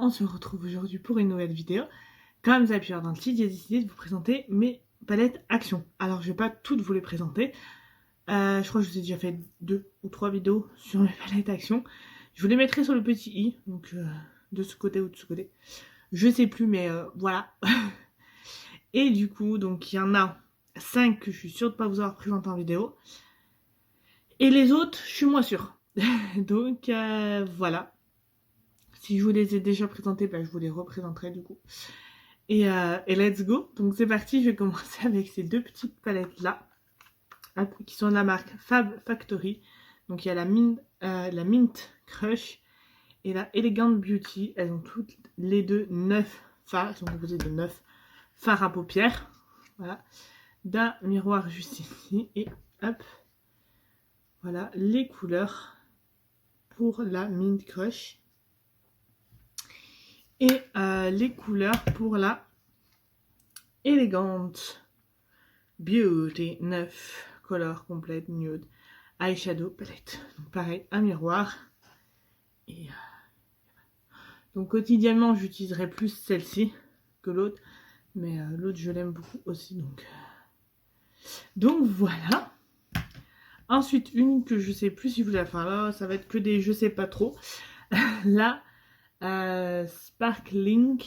on se retrouve aujourd'hui pour une nouvelle vidéo. Comme vous avez pu voir dans le titre, j'ai décidé de vous présenter mes palettes Action. Alors je vais pas toutes vous les présenter. Je crois que je vous ai déjà fait 2 ou 3 vidéos sur mes palettes Action. Je vous les mettrai sur le petit i, donc de ce côté ou de ce côté. Je sais plus, mais voilà. Et du coup, donc il y en a 5 que je suis sûre de ne pas vous avoir présenté en vidéo. Et les autres, je suis moins sûre. Donc voilà. Si je vous les ai déjà présentés, je vous les représenterai du coup. Et let's go. Donc c'est parti, je vais commencer avec ces 2 petites palettes là. Qui sont de la marque Fab Factory. Donc il y a la Mint Crush et la Elegant Beauty. Elles ont toutes les deux 9 fards. Elles sont composées de 9 fards à paupières. Voilà. D'un miroir juste ici. Et hop. Voilà les couleurs pour la Mint Crush. Et les couleurs pour la Elegant Beauty 9 Color Complete Nude Eyeshadow Palette. Donc pareil, un miroir. Et donc quotidiennement, j'utiliserai plus celle-ci que l'autre. Mais l'autre, je l'aime beaucoup aussi. Donc voilà. Ensuite, une que je sais plus si vous la faire là, ça va être que des je sais pas trop. Là, Sparkling.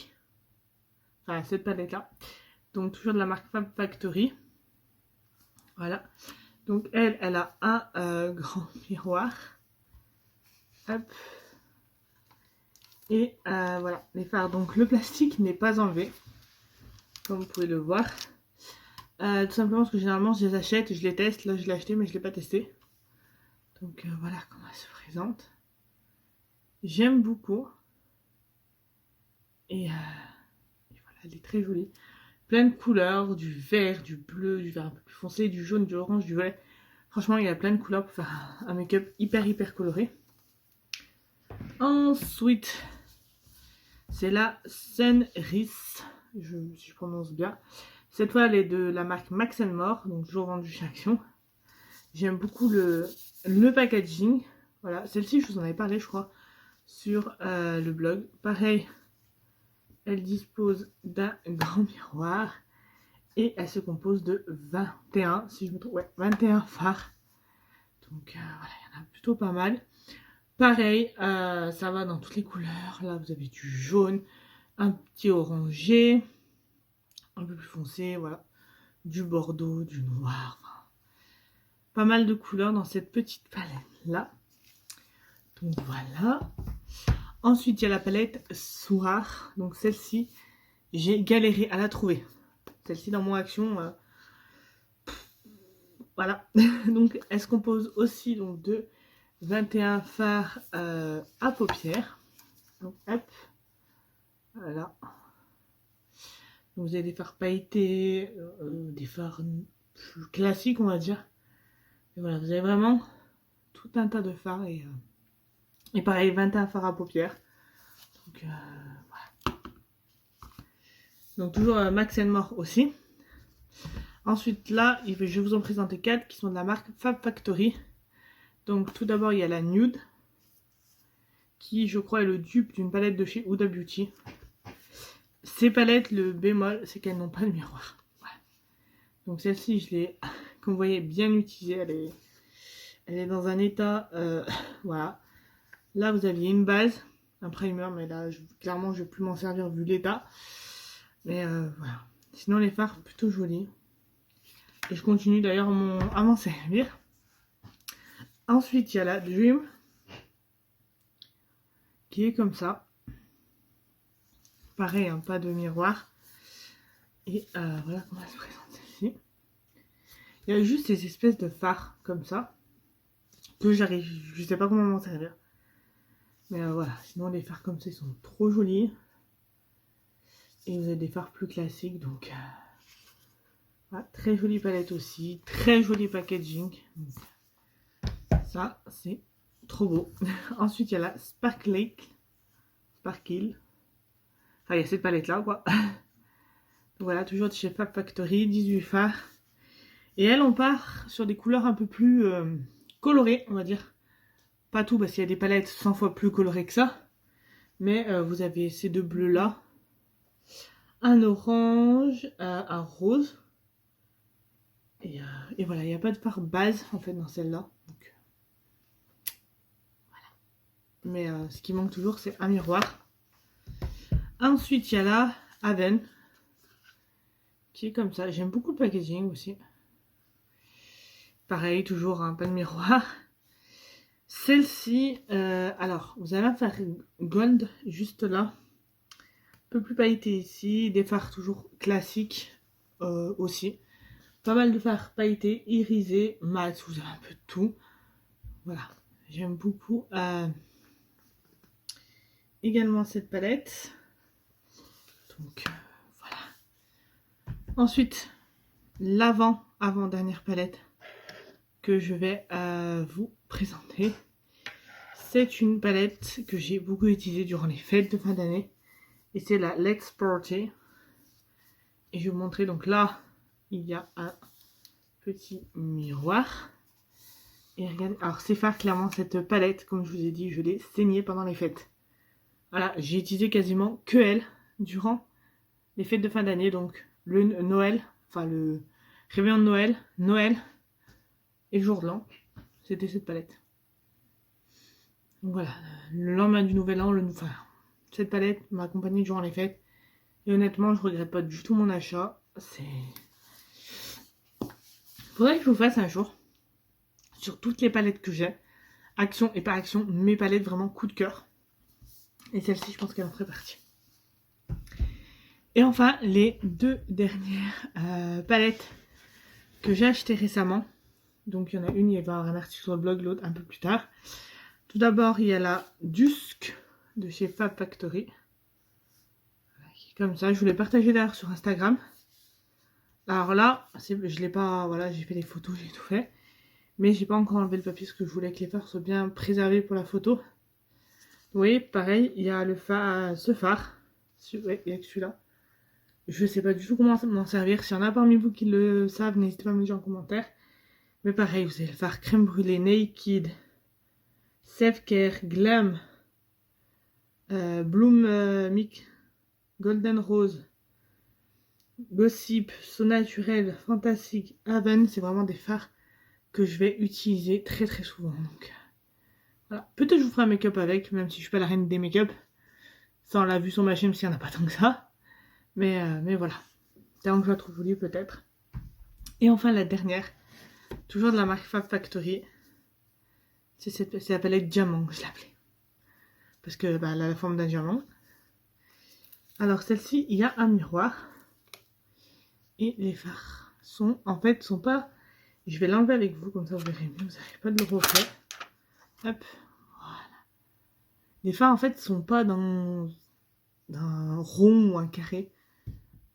Enfin, cette palette là. Donc toujours de la marque Fab Factory. Voilà. Donc elle a un grand miroir. Hop. Et voilà, les fards. Donc le plastique n'est pas enlevé. Comme vous pouvez le voir. Tout simplement parce que généralement je les achète et je les teste. Là je l'ai acheté mais je ne l'ai pas testé. Donc voilà comment elle se présente. J'aime beaucoup. Et voilà, elle est très jolie. Plein de couleurs, du vert, du bleu, du vert un peu plus foncé, du jaune, du orange, du violet. Franchement, il y a plein de couleurs pour faire un make-up hyper coloré. Ensuite, c'est la Sunrise, si je prononce bien. Cette fois, elle est de la marque Max More, donc toujours vendue chez Action. J'aime beaucoup le packaging. Voilà, celle-ci, je vous en avais parlé, je crois, sur le blog. Pareil, elle dispose d'un grand miroir. Et elle se compose de 21, si je me trompe, ouais, 21 fards. Donc voilà, il y en a plutôt pas mal. Pareil, ça va dans toutes les couleurs. Là, vous avez du jaune, un petit orangé, un peu plus foncé, voilà. Du bordeaux, du noir. Enfin, pas mal de couleurs dans cette petite palette-là. Donc voilà. Ensuite, il y a la palette Soir. Donc celle-ci, j'ai galéré à la trouver. Celle-ci dans mon Action... voilà, donc elle se compose aussi donc, de 21 fards à paupières. Donc hop, voilà. Donc, vous avez des fards pailletés, des fards plus classiques on va dire. Et voilà, vous avez vraiment tout un tas de fards et pareil 21 fards à paupières. Donc voilà. Donc toujours Max More aussi. Ensuite là, je vais vous en présenter 4 qui sont de la marque Fab Factory. Donc tout d'abord il y a la Nude, qui je crois est le dupe d'une palette de chez Huda Beauty. Ces palettes, le bémol, c'est qu'elles n'ont pas de miroir. Voilà. Donc celle-ci, je l'ai, comme vous voyez, bien utilisée. Elle est dans un état, voilà. Là vous aviez une base, un primer, mais là clairement je ne vais plus m'en servir vu l'état. Mais voilà. Sinon les fards plutôt jolis. Et je continue d'ailleurs à m'en servir. Ensuite, il y a la Dream, qui est comme ça. Pareil, hein, pas de miroir. Et voilà comment elle se présente ici. Il y a juste ces espèces de fards comme ça. Que je sais pas comment m'en servir. Mais voilà, sinon les fards comme ça, ils sont trop jolis. Et vous avez des fards plus classiques, donc... voilà, très jolie palette aussi, très joli packaging. Donc, ça, c'est trop beau. Ensuite, il y a la Sparkle. Enfin, il y a cette palette-là, quoi. Donc, voilà, toujours de chez Fab Factory, 18 fards. Et elle, on part sur des couleurs un peu plus colorées, on va dire. Pas tout, parce qu'il y a des palettes 100 fois plus colorées que ça. Mais vous avez ces deux bleus là, un orange, un rose. Et voilà, il n'y a pas de fard base en fait dans celle-là. Voilà. Mais ce qui manque toujours, c'est un miroir. Ensuite, il y a la Aven, qui est comme ça. J'aime beaucoup le packaging aussi. Pareil, toujours pas de miroir. Celle-ci, alors, vous allez faire gold juste là. Un peu plus pailleté ici. Des fards toujours classiques aussi. Pas mal de fards pailletés, irisés, mat, vous avez un peu de tout. Voilà, j'aime beaucoup. Également cette palette. Donc, voilà. Ensuite, avant-dernière palette que je vais vous présenter. C'est une palette que j'ai beaucoup utilisée durant les fêtes de fin d'année. Et c'est la Let's Party. Et je vais vous montrer, donc là, il y a un petit miroir. Et regardez, alors c'est faire clairement cette palette, comme je vous ai dit, je l'ai saignée pendant les fêtes. Voilà, j'ai utilisé quasiment que elle durant les fêtes de fin d'année, donc le Noël, enfin le réveillon de Noël, Noël et le jour de l'an, c'était cette palette. Donc voilà, le lendemain du nouvel an, enfin, cette palette m'a accompagnée durant les fêtes. Et honnêtement, je regrette pas du tout mon achat. Faudrait que je vous fasse un jour sur toutes les palettes que j'ai, action et par action, mes palettes vraiment coup de cœur. Et celle-ci, je pense qu'elle en ferait partie. Et enfin, les deux dernières palettes que j'ai achetées récemment. Donc il y en a une, il y avait un article sur le blog, l'autre un peu plus tard. Tout d'abord, il y a la Dusk de chez Fab Factory. Comme ça, je vous l'ai partagé d'ailleurs sur Instagram. Alors là, je l'ai pas, voilà, j'ai fait des photos, j'ai tout fait. Mais j'ai pas encore enlevé le papier parce que je voulais que les fards soient bien préservés pour la photo. Vous voyez, pareil, il y a ce phare. Ouais, il y a que celui-là. Je sais pas du tout comment m'en servir. S'il y en a parmi vous qui le savent, n'hésitez pas à me dire en commentaire. Mais pareil, vous avez le phare crème brûlée, Naked, Self Care, Glam, Bloom Mic, Golden Rose, Gossip, So Naturel, Fantastique, Haven. C'est vraiment des fards que je vais utiliser très très souvent. Donc voilà. Peut-être je vous ferai un make-up avec, même si je suis pas la reine des make-up. Ça on l'a vu sur ma chaîne, s'il n'y en a pas tant que ça. Mais voilà. Tant que je la trouve jolie peut-être. Et enfin la dernière, toujours de la marque Fab Factory. C'est la palette diamant que je l'appelais. Parce que elle a la forme d'un diamant. Alors celle-ci, il y a un miroir. Et les fards sont pas... Je vais l'enlever avec vous, comme ça vous verrez mieux, vous n'avez pas de reflet. Hop, voilà. Les fards en fait sont pas dans un rond ou un carré.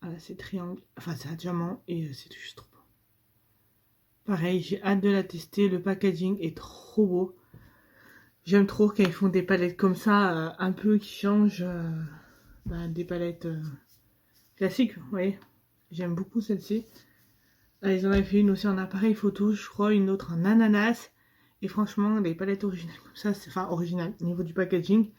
Voilà, c'est triangle, enfin c'est un diamant et c'est juste trop beau. Pareil, j'ai hâte de la tester, le packaging est trop beau. J'aime trop quand ils font des palettes comme ça, un peu qui changent des palettes classiques, vous voyez. J'aime beaucoup celle-ci. Ils en avaient fait une aussi en appareil photo, je crois, une autre en ananas. Et franchement, les palettes originales comme ça, enfin originales au niveau du packaging,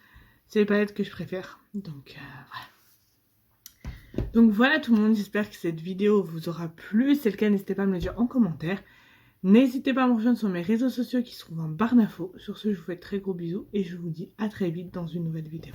c'est les palettes que je préfère. Donc voilà. Donc voilà tout le monde, j'espère que cette vidéo vous aura plu. Si c'est le cas, n'hésitez pas à me le dire en commentaire. N'hésitez pas à me rejoindre sur mes réseaux sociaux qui se trouvent en barre d'infos. Sur ce, je vous fais de très gros bisous et je vous dis à très vite dans une nouvelle vidéo.